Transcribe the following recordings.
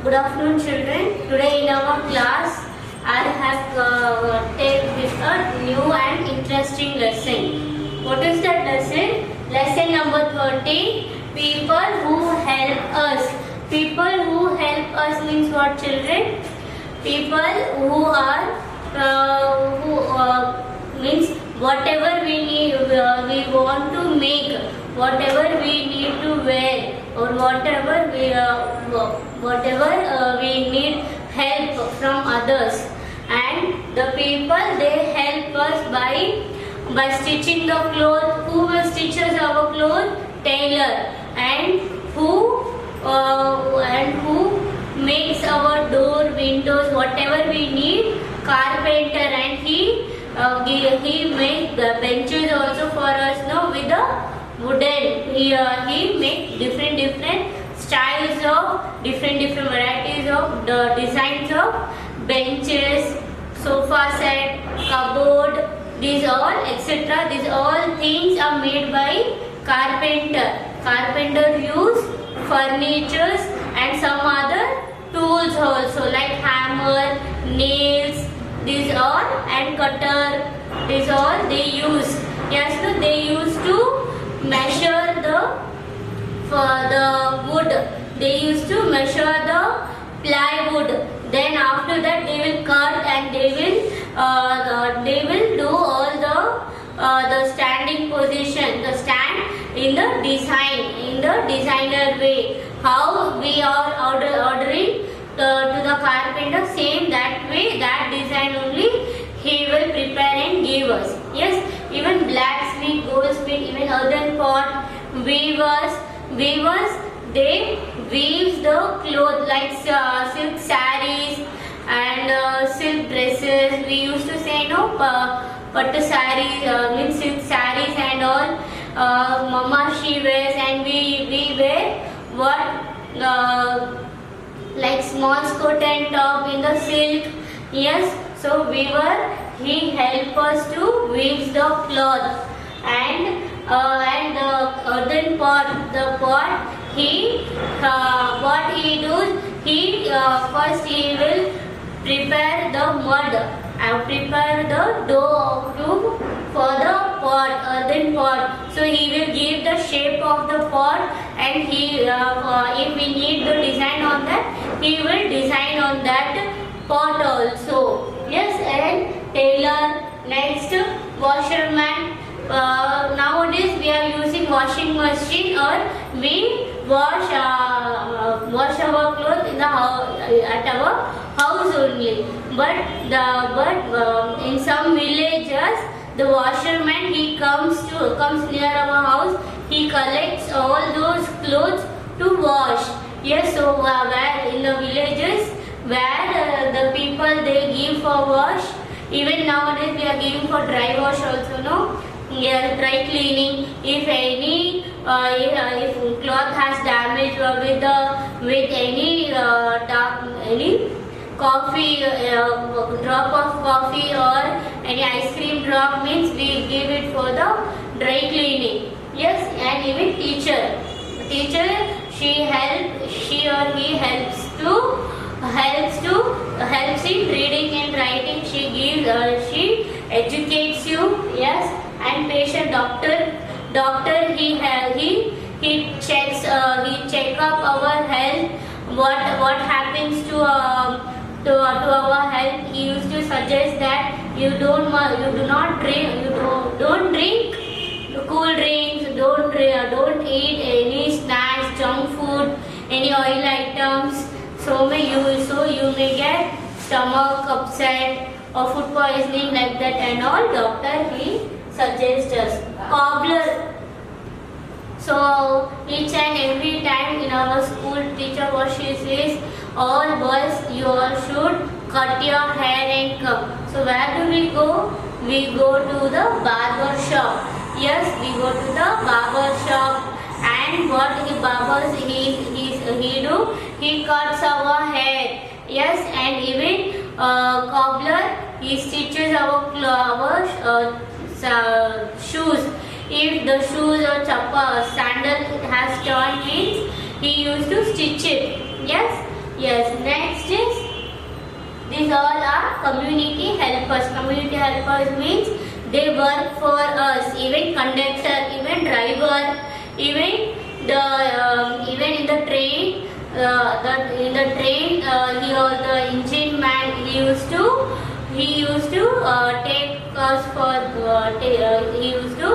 Good afternoon, children. Today in our class, I have taken this a new and interesting lesson. What is that lesson? Lesson number 30. People who help us. People who help us means what, children? People who are means whatever we need, we want to make, whatever we need to wear, or whatever we need help from others. And the people, they help us by stitching the clothes. Who will stitch us our clothes? Tailor. And who makes our door, windows, whatever we need? Carpenter. And he makes the benches also for us, no, with the wooden. He makes different styles of different varieties of the designs of benches, sofa set, cupboard, these all etc. These all things are made by carpenter. Carpenter use furnitures and some other tools also like hammer, nails, these all, and cutter, these all they use. Yes, so they used to measure the wood. They used to measure the plywood. Then after that they will cut and they will do all the standing position, the stand in the designer way. How we are ordering to the carpenter, same that way, that design only he will prepare and give us. Yes, even blacksmith, goldsmith, even earthen pot, weavers, they weave the cloth like silk sarees and silk dresses. We used to say no, pattu sarees, means silk sarees and all. Mama she wears, and we wear what like small skirt and top in the silk. Yes, so weaver, he help us to weave the cloth. And the earthen pot, the pot, what he does, first he will prepare the mud and prepare the dough for the pot, earthen pot. So he will give the shape of the pot, and if we need the design on that, he will design on that pot also. Yes, and tailor. Next, washerman. Nowadays we are using washing machine, or we wash our clothes in the house, at our house only. But in some villages, the washerman, he comes near our house. He collects all those clothes to wash. Yes, so where in the villages where the people they give for wash. Even nowadays we are giving for dry wash also, no? Yeah, dry cleaning. If any if cloth has damage with any coffee, drop of coffee or any ice cream drop, means we give it for the dry cleaning. Yes, and even teacher, she or he helps in reading and writing. She educates you. Yes, and patient, doctor, he checks check up our health. What happens to our health? He used to suggest that you don't drink cool drinks, don't eat any snacks, junk food, any oil items. So you may get stomach upset or food poisoning like that and all. Doctor, he suggests us. Cobbler. So each and every time in our school, teacher what she says, all boys, you all should cut your hair and come. So where do we go? We go to the barber shop. Yes, we go to the barber shop. And what he do? He cuts our hair. Yes, and even cobbler, he stitches our shoes. If the shoes or sandal has torn, means he used to stitch it. Yes, Yes, next is these all are community helpers. Community helpers means they work for us. Even conductor, even driver, even even in the train. He or the engine man. He used to take us for. He used to.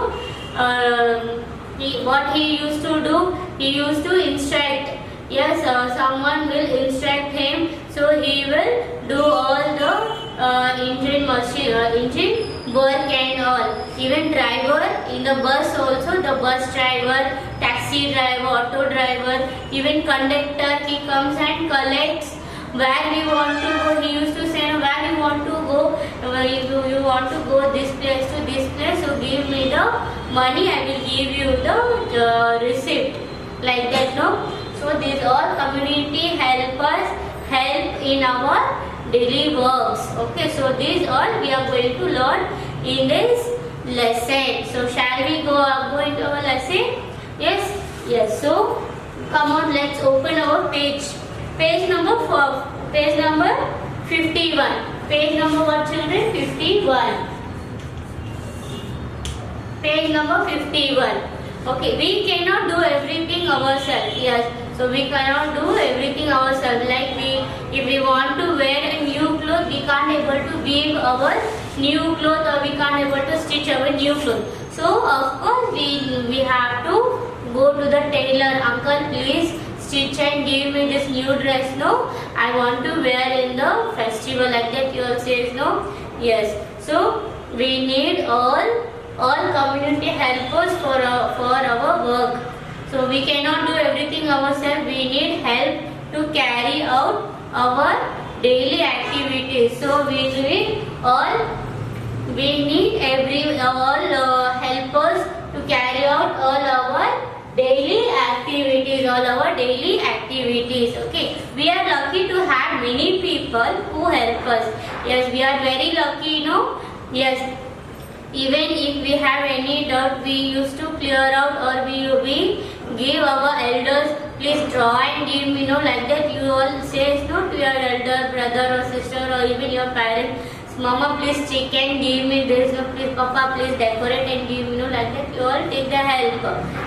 What he used to do? He used to instruct. Yes, someone will instruct him, so he will do all the engine work and all. Even driver in the bus also, the bus driver, taxi driver, auto driver, even conductor, he comes and collects where we want to go. He used to say where you want to go. You want to go this place to this place, so give me the money. I will give you the receipt. Like that, no? So these all community helpers help in our daily works. Okay, so these all we are going to learn in this lesson. So shall we go into our lesson? Yes, yes. So come on, let's open our page. Page number 4. Page number 51. Page number what, children? 51. Page number 51. Okay, we cannot do everything ourselves. Yes, so we cannot do everything ourselves. Like if we want to wear a new cloth, we can't able to weave our new cloth, or we can't able to stitch our new cloth. So of course we have to go to the tailor. Uncle, please stitch and give me this new dress. No, I want to wear in the festival. Like that you all says no. Yes, so we need all community helpers for our work. So we cannot do everything ourselves. We need help to carry out our daily activities. So we need all helpers to carry out all our daily activities. Okay, we are lucky to have many people who help us. Yes, we are very lucky, no? Yes. Even if we have any doubt, we used to clear out, or we give our elders, please draw and give me, no, like that you all say no to your elder brother or sister, or even your parents. Mama, please check and give me this, no, please Papa, please decorate and give me, no, like that you all take the help.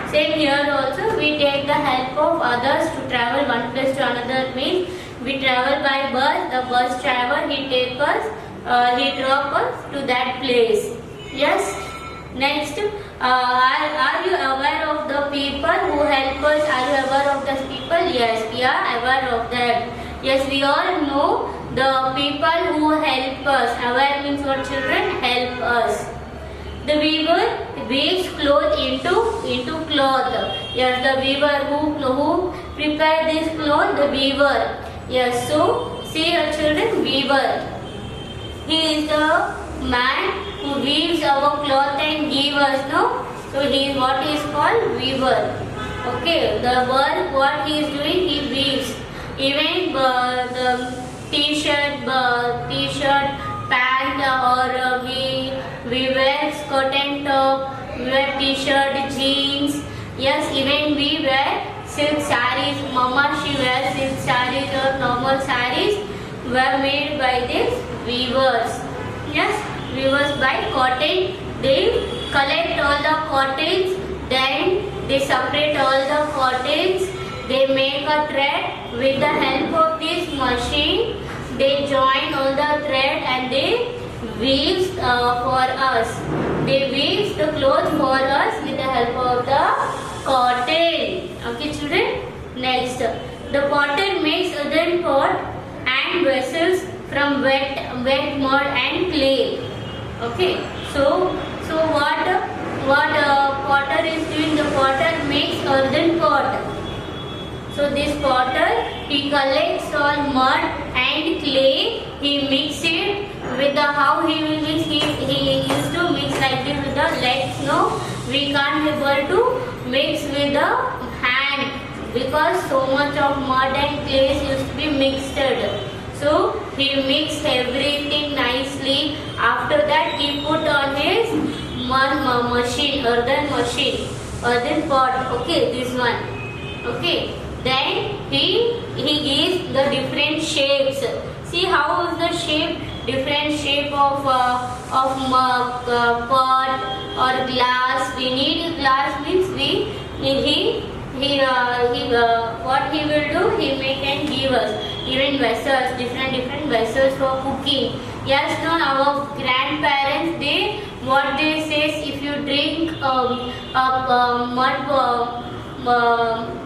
Same here also, we take the help of others to travel one place to another. Means we travel by bus, the bus driver, he take us, he drop us to that place. Yes. Next, are you aware of the people who help us? Are you aware of those people? Yes, we are aware of them. Yes, we all know the people who help us. Aware means what, children? Help us. The weaver weaves cloth into cloth. Yes, the weaver who prepare this cloth, the weaver. Yes, so see your children, weaver. He is the man who weaves our cloth and give us, no? So he is what is called weaver. Okay, the work what he is doing, he weaves. Even the t-shirt, pant, or we wear skirt and top, we wear t-shirt, jeans. Yes, even we wear silk sarees. Mama, she wears silk sarees or normal sarees were made by these weavers. Yes, weavers by cotton. They collect all the cottons, then they separate all the cottons. They make a thread with the help of this machine. They join all the thread and they weave for us. They weave the cloth for us with the help of the cotton. Okay, children. Next, the potter makes earthen pot and vessels from wet mud and clay. Okay, so what potter is doing? The potter makes earthen pot. So this potter, he collects all mud and clay. He mix it with the how he will mix. He used to mix like this with the legs. No, we can't able to mix with the hand because so much of mud and clay used to be mixed. So he mixed everything nicely. After that he put on his earthen pot. Okay, this one. Okay, then he gives the different shapes. See how is the shape, different shape of pot or glass. We need glass means what he will do, he can give us even vessels, different vessels for cooking. Yes, no, our grandparents, what they says, if you drink mud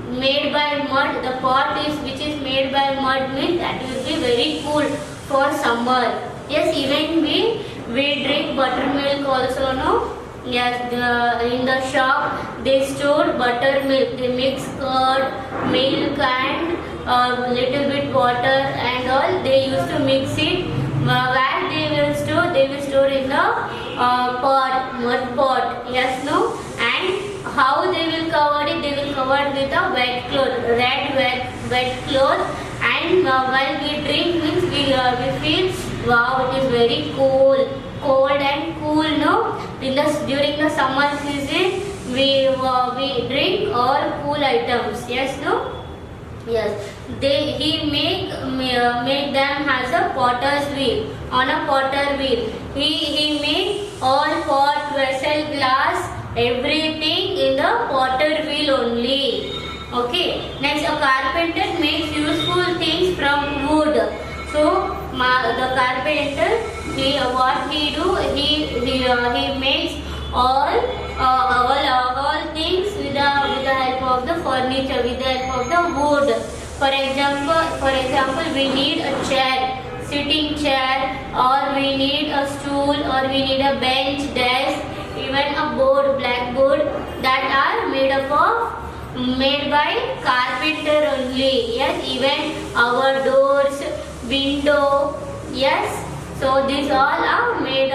made by mud, the pot which is made by mud means that will be very cool for summer. Yes, even we drink buttermilk also, no. Yes, in the shop they store buttermilk. They mix curd, milk and little bit water and all. They used to mix it. Where they will store? They will store in the pot, mud pot. Yes, no. And how they will cover it? They will cover it with a wet cloth, wet cloth. And while we drink means we feel wow, it is very cold and cool, no. During the summer season, we drink all cool items. Yes, no. Yes, he make them as a potter's wheel. On a potter wheel, he make all pot, vessel, glass, everything in the potter wheel only. Okay. Next, a carpenter makes useful things from wood. So the carpenter, what he do? He makes all things with the help of the furniture, with the help of the wood. For example, we need a chair, sitting chair, or we need a stool, or we need a bench, desk, even a board, blackboard, that are made by carpenter only. Yes, even our doors, window. Yes, so these all are made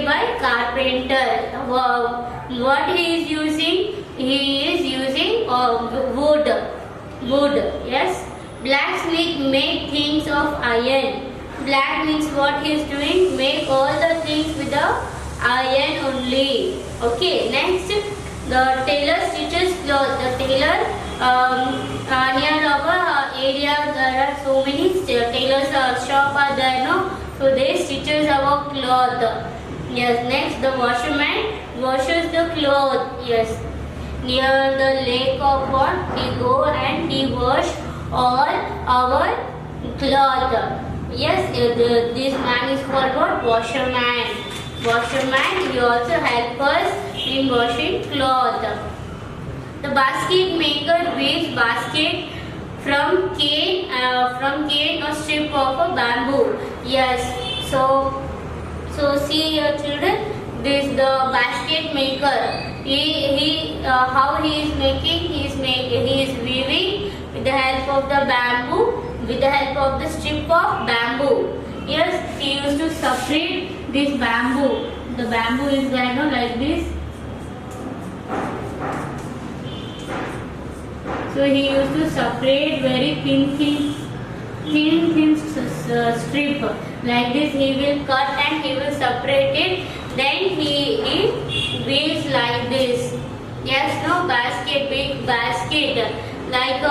by carpenter. What he is using? He is using wood. Yes, blacksmith make things of iron. Black means what he is doing? Make all the things with the iron only. Okay. Next, the tailor stitches cloth. The tailor, near our area there are so many tailors shop are there, no? So they stitches our cloth. Yes. Next, the washerman washes the cloth. Yes. Near the lake or what, he go and he wash all our cloth. Yes, this man is called what? Washerman. Washerman, he also help us in washing cloth. The basket maker weaves basket from cane or strip of a bamboo. Yes. So see here, children. This the basket maker. How he is making? He is weaving with the help of the bamboo, with the help of the strip of bamboo. Yes, he used to separate this bamboo. The bamboo is there, no, like this. So he used to separate very thin strip. Like this he will cut and he will separate it. Then he weaves like this. Yes, no, basket, big basket. Like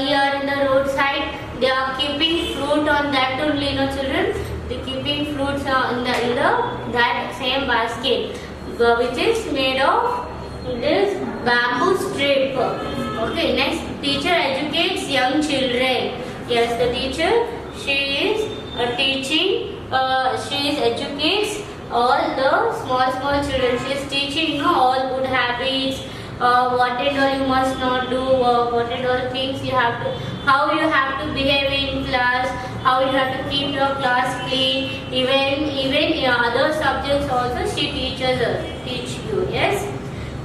here in the roadside, they are keeping fruit on that only, no, children. They keeping fruits in that same basket, which is made of this bamboo strip. Okay. Next, teacher educates young children. Yes, the teacher, she is teaching. She educates all the small children. She is teaching, all good habits. What and all you must not do. What and all things you have to. How you have to behave in class. How you have to keep your class clean. Even other subjects also she teach you. Yes.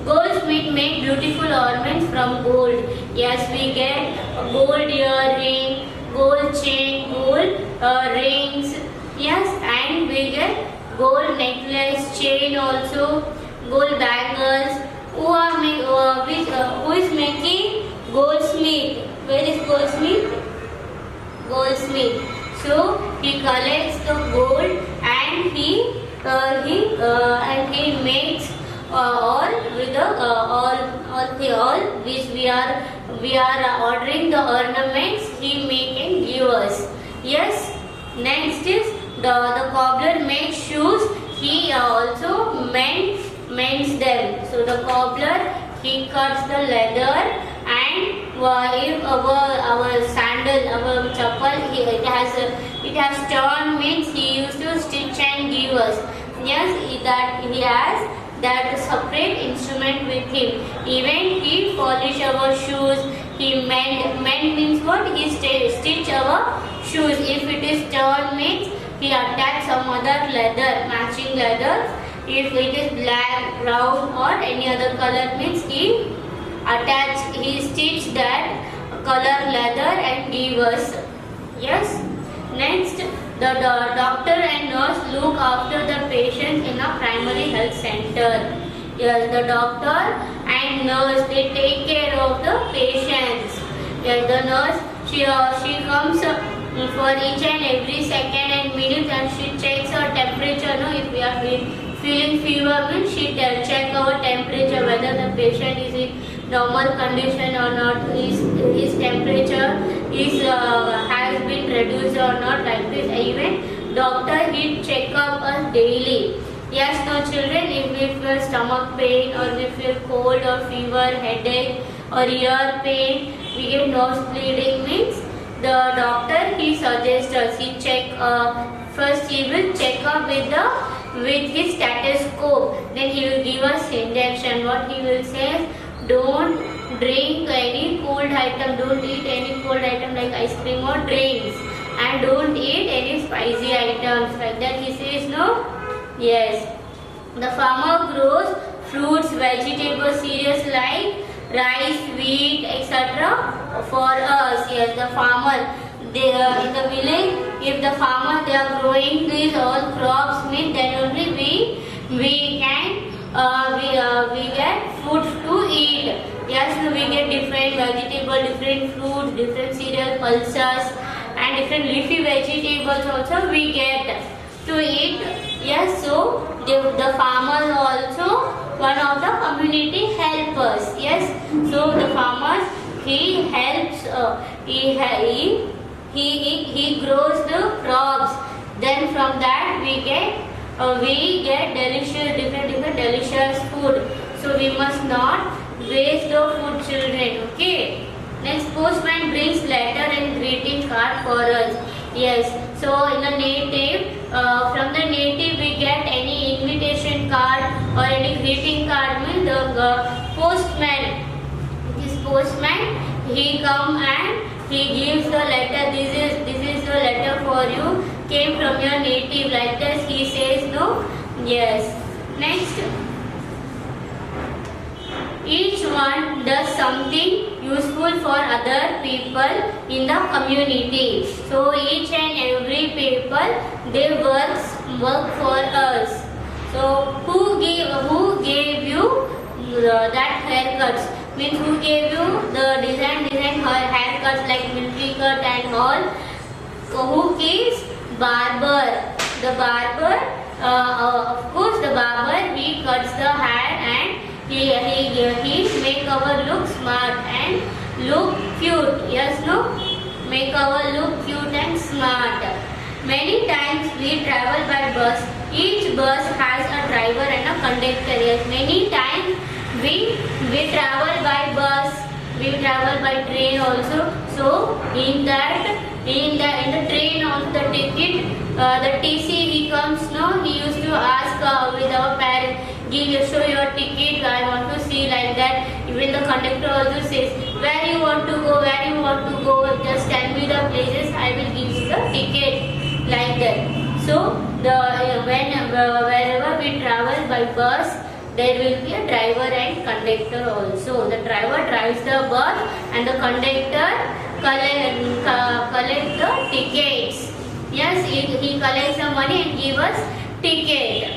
Goldsmith make beautiful ornaments from gold. Yes, we get gold earring, gold chain, gold rings. Yes, and we get gold necklace, chain also, gold bangles. Who is making? Goldsmith. Where is goldsmith? Goldsmith. So he collects the gold and he makes all with the all which we are we are ordering the ornaments, he make and give us. Yes. Next is the cobbler makes shoes. He also mends them. So the cobbler, he cuts the leather, and if our sandal, our chappal, it has torn, means he used to stitch and give us. Yes, that he has that separate instrument with him. Even he polish our shoes. He mend means what? He stitch our shoes. If it is torn, means he attach some other leather, matching leather. If it is black, brown or any other color, means he stitch that color leather and give us. Yes. Next, the doctor and nurse look after the patient in a primary health center. Yes, the doctor and nurse, they take care of the patients. Yes, the nurse, she comes for each and every second and minute, and she checks our temperature. No, if we are feeling fever, means she check our temperature, whether the patient is in normal condition or not, his temperature has been reduced or not, like this. Even doctor, he check up us daily. Yes, no children, if we feel stomach pain or we feel cold or fever, headache or ear pain, we get nose bleeding, means the doctor, he suggests us, he check first he will check up with his stethoscope, then he will give us injection. What he will say is, don't drink any cold item, don't eat any cold item like ice cream or drinks, and don't eat any spicy items, like that he says. No. Yes. The farmer grows fruits, vegetables, cereals like rice, wheat, etc. for us. Yes, the farmer, they in the village, if the farmer, they are growing these all crops, means then only we can we get food to eat. Yes, we get different vegetable, different fruits, different cereal, pulses, and different leafy vegetables also we get to eat. Yes, so the farmers also one of the community helpers. Yes, so the farmers, he helps, he grows the crops. Then from that we get delicious, different delicious food. So we must not waste the food, children. Okay. Next, postman brings letter and greeting card for us. Yes. So in the native, from the native we get any invitation card or any greeting card. Means the postman. This postman, he come and he gives the letter. This is the letter for you. Came from your native, like this. He says. No. Yes. Next. Each one does something useful for other people in the community. So each and every people, they work for us. So who gave you that haircuts? Means who gave you the design haircuts like military cut and all? Who gives? Barber. The barber, of course, the barber, he cuts the hair and he make our look smart and look cute. Yes, no? Make our look cute and smart. Many times we travel by bus. Each bus has a driver and a conductor. Yes, many times we travel by bus. We travel by train also. So in the train on the ticket, the TC, he comes. No, he used to ask with our parents, show your ticket, I want to see, like that. Even the conductor also says, where you want to go, just tell me the places, I will give you the ticket, like that. So wherever we travel by bus, there will be a driver and conductor also. The driver drives the bus and the conductor collect the tickets. Yes, he collects the money and gives us ticket.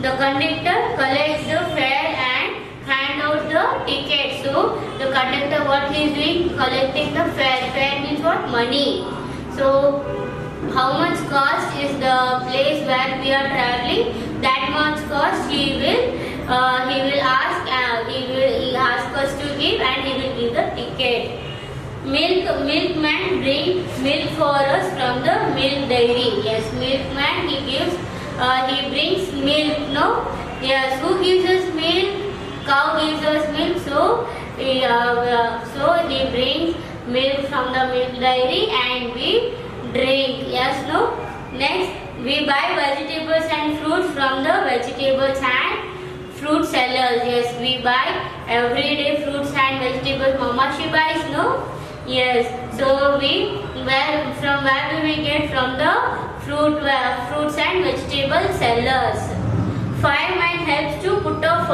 The conductor collects the fare and hand out the ticket. So the conductor, what he is doing? Collecting the fare. Fare means what? Money. So how much cost is the place where we are traveling? That much cost he will he will ask us to give, and he will give the ticket. Milkman bring milk for us from the milk dairy. Yes, milkman he brings milk. No, yes, who gives us milk? Cow gives us milk. So he brings milk from the milk dairy and we drink. Yes, no. Next, we buy vegetables and fruits from the vegetables and fruit sellers. Yes, we buy everyday fruits and vegetables. Mama, she buys, no? Yes. So from where do we get? From the fruits and vegetable sellers. Fireman helps to put out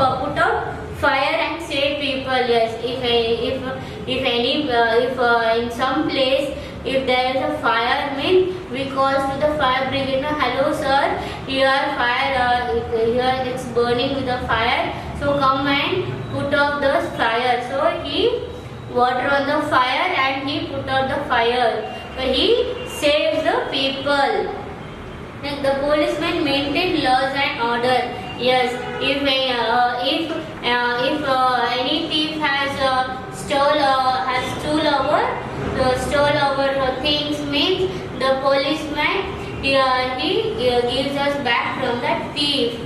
fire and save people. Yes, if in some place if there is a fire, means we call to the fire brigade. Hello sir, here fire, here it's burning with the fire. So come and put out the fire. So he water on the fire and he put out the fire. So he saves the people. The policeman maintain laws and order. Yes, if any thief has stole our things, means the policeman he gives us back from that thief.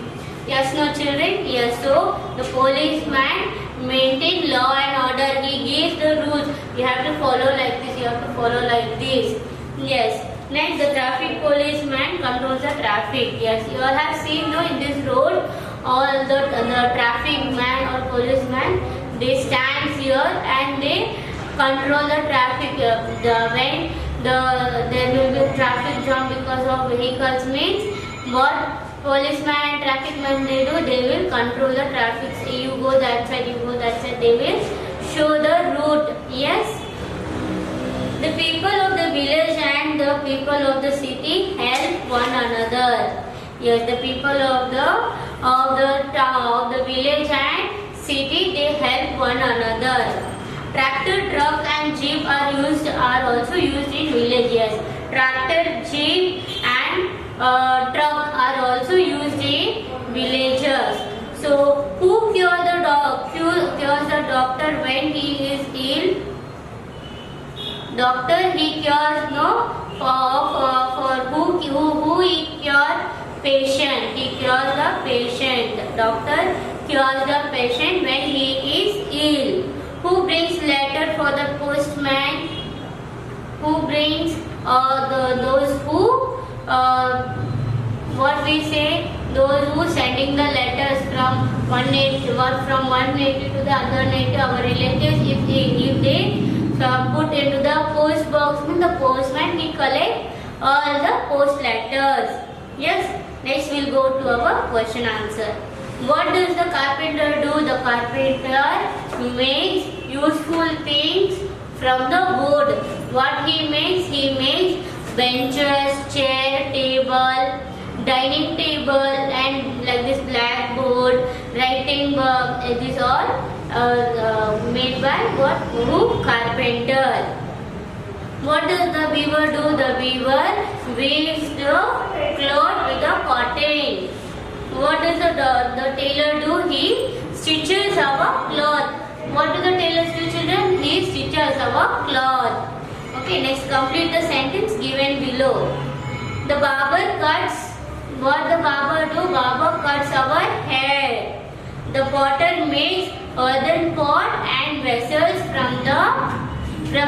Yes, no children. Yes, so the policeman maintain law and order. He gives the rules. You have to follow like this. You have to follow like this. Yes. Next, the traffic policeman controls the traffic. Yes, you all have seen, no, in this road, all the traffic man or policeman, they stand here and they control the traffic. When there will be traffic jam because of vehicles, means what policeman and traffic man they do, they will control the traffic. Say you go that side, you go that side. They will show the route. Yes. The people of the village and the people of the city help one another. Yes, the people of the village and city, they help one another. Tractor, truck and jeep are also used in village. Yes, tractor, jeep and truck are also used in villages. So who cures the doctor when he is ill? Doctor, he cures, no, for who he cures? Patient. He cures the patient. Doctor cures the patient when he is ill. Who brings letter for the postman? Who brings those who what we say? Those who sending the letters from one native to the other native, our relatives, if they put into the post box, the postman he collect all the post letters. Yes. Next we'll go to our question answer. What does the carpenter do? The carpenter makes useful things from the wood. What he makes? He makes benches, chair, table, dining table, and like this blackboard, writing book. It is all made by what? Who? Carpenter. What does the weaver do? The weaver weaves the cloth with the cotton. What does the tailor do? He stitches our cloth. What do the tailors do, children? He stitches our cloth. Okay, next complete the sentence given below. The barber cuts. What the barber do? Barber cuts our hair. The potter makes earthen pot and vessels from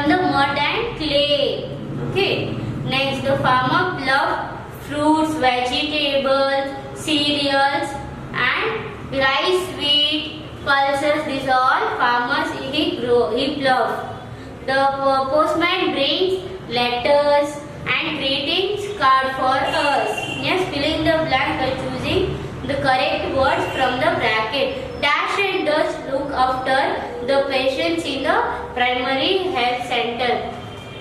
the mud and clay. Okay. Next, the farmer plows fruits, vegetables, cereals, and rice, wheat, pulses. These all farmers he plows. The postman brings letters and greetings card for us. Yes, filling the blank by choosing the correct words from the bracket. Dash and dash look after the patients in the primary health center.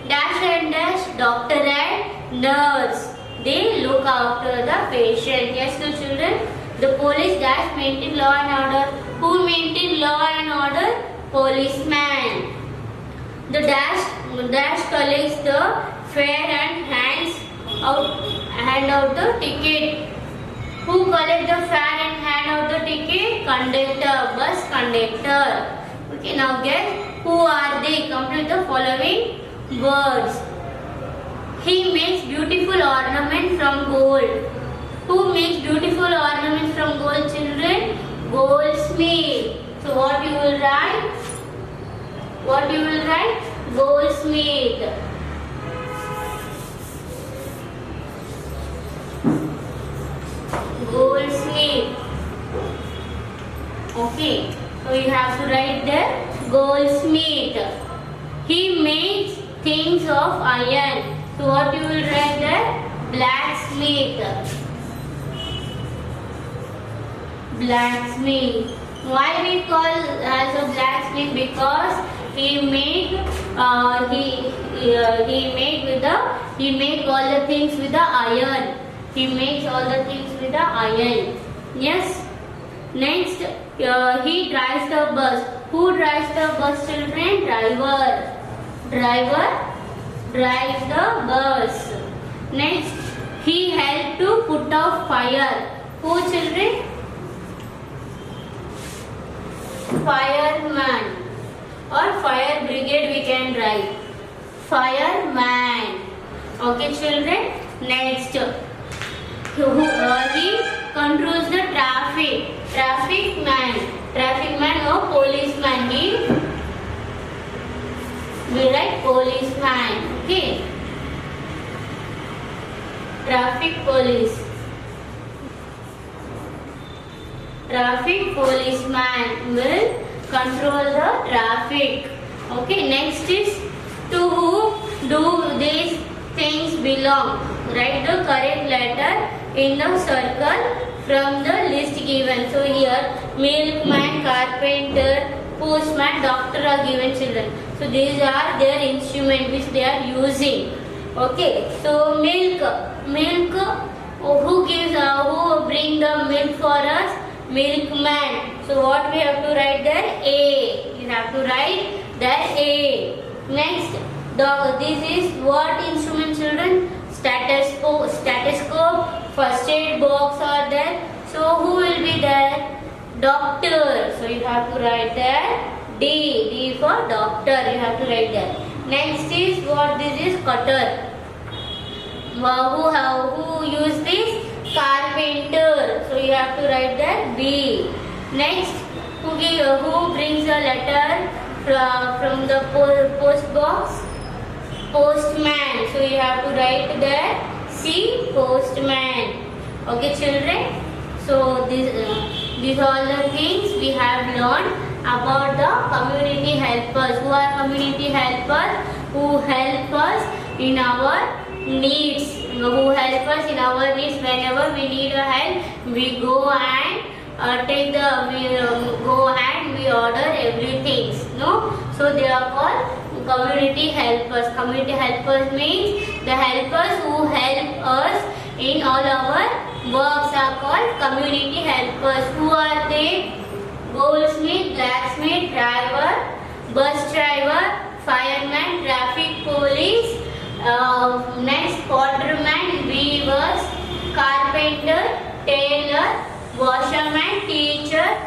Dash and dash doctor and nurse. They look after the patient. Yes, the children. The police dash maintain law and order. Who maintain law and order? Policeman. The dash collects the fare and hand out the ticket. Who collect the fare and hand out the ticket? Conductor, bus conductor. Okay, now guess who are they? Complete the following words. He makes beautiful ornament from gold. Who makes beautiful ornaments from gold, children? Goldsmith. So what you will write? What you will write? Goldsmith. Goldsmith. Okay. So you have to write there goldsmith. He makes things of iron. So what you will write there? Blacksmith. Blacksmith. Why we call as a blacksmith? Because he make all the things with the iron. He makes all the things with the iron. Yes. Next, he drives the bus. Who drives the bus, children? Driver. Driver drives the bus. Next, he helped to put out fire. Who, children? Fireman or fire brigade we can write. Fireman. Okay, children. Next, he controls the traffic. Traffic man or policeman. We write policeman. Okay. Traffic police. Traffic policeman will control the traffic. Okay. Next is to who do these things belong. Write the correct letter in the circle from the list given. So here milkman, carpenter, postman, doctor are given, children. So these are their instruments which they are using. Okay. So milk. Who bring the milk for us? Milkman. So what we have to write there? A. You have to write there A. Next, this is what instrument, children? Stethoscope, first aid box are there. So who will be there? Doctor. So you have to write there D. D for doctor. You have to write there. Next is what this is? Cutter. Who use this? Carpenter. So you have to write there B. Next, who brings a letter from the post box? Postman. So you have to write there C. Postman. Okay, children. So these all the things we have learned about the community helpers. Who are community helpers? Who help us in our needs. Who help us in our needs whenever we need a help. We go and we order everything. No, so they are called community helpers. Community helpers means the helpers who help us in all our works are called community helpers. Who are they? Goldsmith, blacksmith, driver, bus driver, fireman, traffic police, next potterman, weavers, carpenter, tailor, washerman, teacher,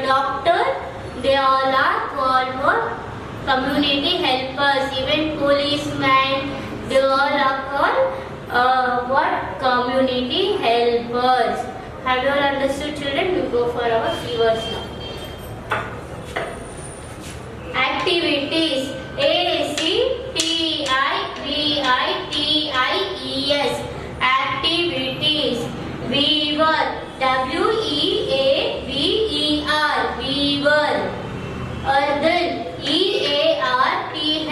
doctor. They all are called community helpers. Even policemen, they all are called community helpers. Have you all understood, children? We go for our keywords now. Activities. ACTIVITIES. Activities. Weaver. WEAVER. Weaver. Earthen. EARTHEN.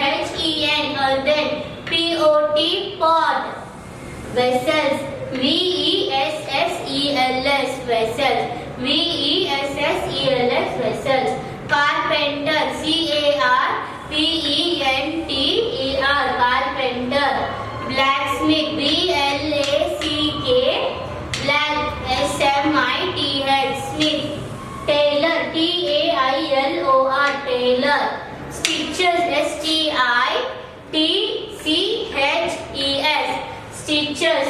Earthen. POT. Pot. Vessels. VESSELS. Vessels. VESSELS. Vessels. Carpenter. CARPENTER. Carpenter. Blacksmith. BLACK. Black. SMITH. Smith. Tailor. TAILOR. Tailor. Stitches. STITCHES. Stitches.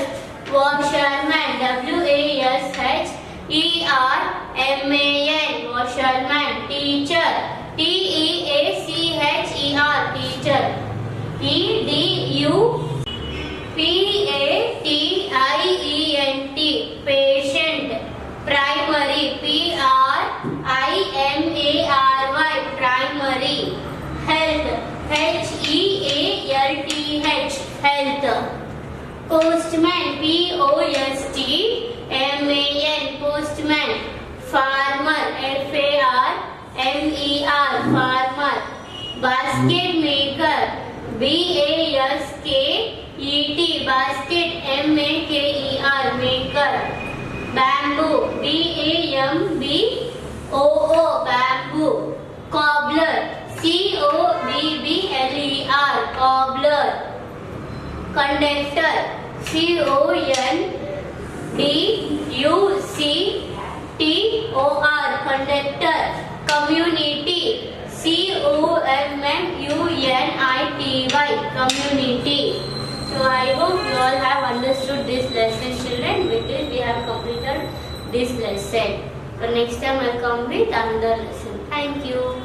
Washerman. WASHERMAN. Washerman. Teacher. TEACHER. Teacher. PATIENT. Patient. Primary. PRIMARY. Primary. Health. HEALTH. Health. Postman. POSTMAN. Postman. Farmer. FARMER. Farmer. Basket maker. BASKET. Basket. MAKER. Maker. Bamboo. BAMBOO. Bamboo. Cobbler. COBBLER. Cobbler. Conductor. CONDUCTOR. Conductor. Community. COMMUNITY. Community. So I hope you all have understood this lesson, children. With this we have completed this lesson. So next time I come with another lesson. Thank you.